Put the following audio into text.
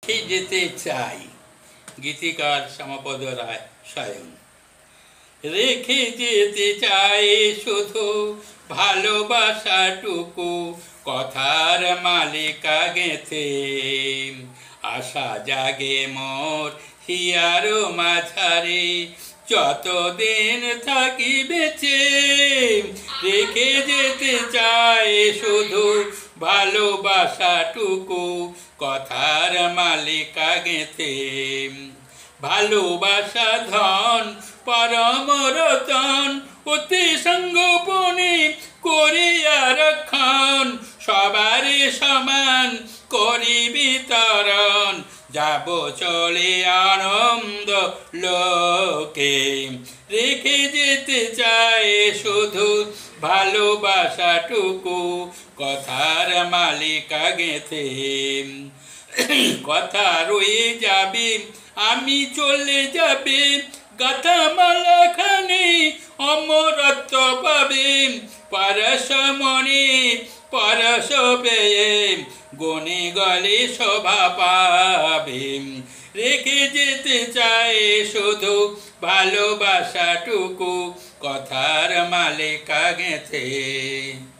যেতে চাই। গীতিকার শ্যামাপদ রায় স্বয়ং। রেখে যেতে চাই শুধু ভালোবাসাটুকু, কথার মালিকা গেঁথে। আশা জাগে মোর হিয়ার মাঝারে, যতদিন থাকি বেঁচে। রেখে যেতে চাই শুধু ভালোবাসাটুকু, কথার মালিকা গেঁথে। ভালোবাসা ধন পরম রতন, অতি সঙ্গোপনে করিয়া রক্ষণ। সবারই সমান করি বিতরণ, যাব চলে আনন্দ লোকে। রেখে যেতে চাই শুধু ভালোবাসাটুকু, কথার মালিকা গেঁথে। কথা রয়ে যাবে, আমি চলে যাবে, গাথা মালাখানি অমরত্ব পাবে। পরশ মনে পরশ পেয়ে, গনে গলে শোভা পাবে। রেখে যেতে চাই শুধু ভালোবাসাটুকু, কথার মালিকা গেঁথে।